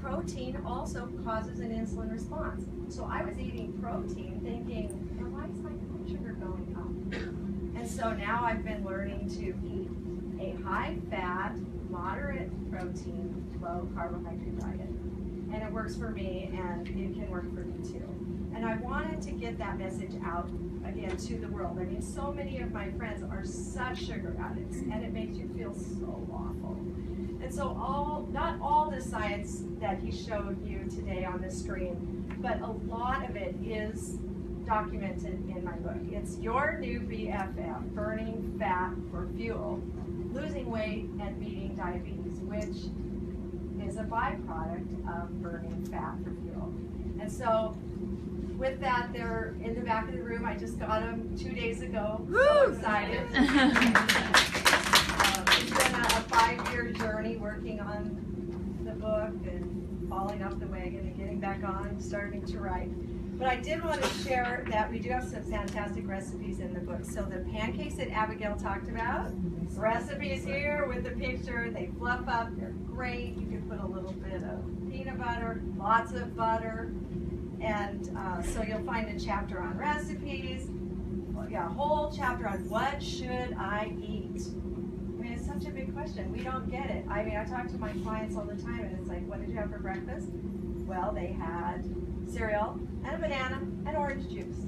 protein also causes an insulin response. So I was eating protein thinking, "Well, why is my blood sugar going up?" And so now I've been learning to eat a high fat, moderate protein, low carbohydrate diet. And it works for me, and it can work for you too. And I wanted to get that message out again to the world. I mean, so many of my friends are such sugar addicts, and it makes you feel so awful. And so not all the science that he showed you today on the screen, but a lot of it is documented in my book. It's Your New BFF, Burning Fat for Fuel, Losing Weight and Beating Diabetes, which is a byproduct of burning fat for fuel. And so with that, they're in the back of the room. I just got them 2 days ago. So excited. It's been a 5-year journey working on the book and falling off the wagon and getting back on, starting to write. But I did want to share that we do have some fantastic recipes in the book. So the pancakes that Abigail talked about, recipes here with the picture, they fluff up, they're great. You can put a little bit of peanut butter, lots of butter. And so you'll find a chapter on recipes, a whole chapter on what should I eat. I mean, it's such a big question. We don't get it. I mean, I talk to my clients all the time, and it's like, what did you have for breakfast? Well, they had cereal and a banana and orange juice.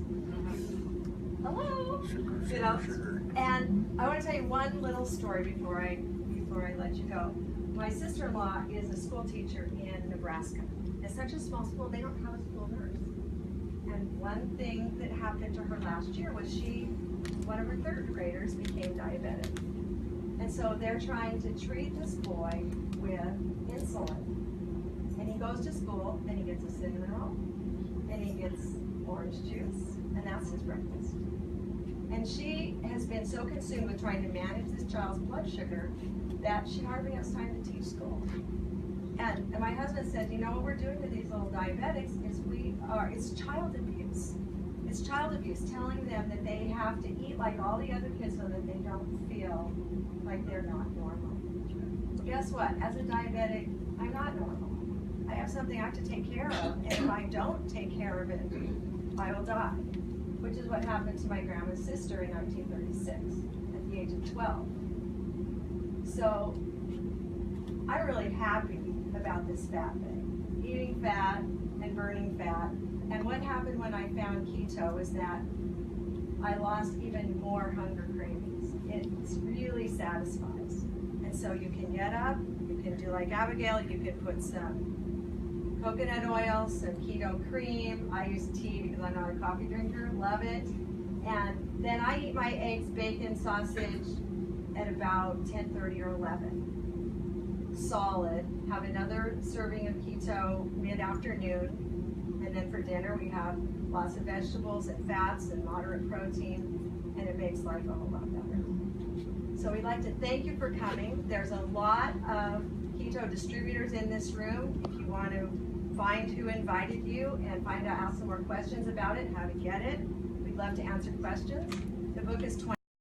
Hello. Sugar. And I want to tell you one little story before I let you go. My sister-in-law is a school teacher in Nebraska. It's such a small school, they don't have a school nurse. And one thing that happened to her last year was one of her third graders became diabetic. And so they're trying to treat this boy with insulin. And he goes to school, and he gets a cinnamon roll, and he gets orange juice, and that's his breakfast. And she has been so consumed with trying to manage this child's blood sugar that she hardly has time to teach school. And my husband said, you know what we're doing with these little diabetics is it's child abuse. It's child abuse, telling them that they have to eat like all the other kids so that they don't feel like they're not normal. Guess what? As a diabetic, I'm not normal. I have something I have to take care of, and if I don't take care of it, I will die. which is what happened to my grandma's sister in 1936 at the age of 12. So I'm really happy about this fat thing, eating fat and burning fat. And what happened when I found keto is that I lost even more hunger cravings. It really satisfies. And so you can get up, you can do like Abigail, you can put some coconut oil, some keto cream. I use tea because I'm not a coffee drinker, love it. And then I eat my eggs, bacon, sausage at about 10:30 or 11. Solid, have another serving of keto mid-afternoon. And then for dinner, we have lots of vegetables and fats and moderate protein, and it makes life a whole lot better. So we'd like to thank you for coming. There's a lot of keto distributors in this room. If you want to find who invited you and find out, ask some more questions about it, how to get it, we'd love to answer questions. The book is $20.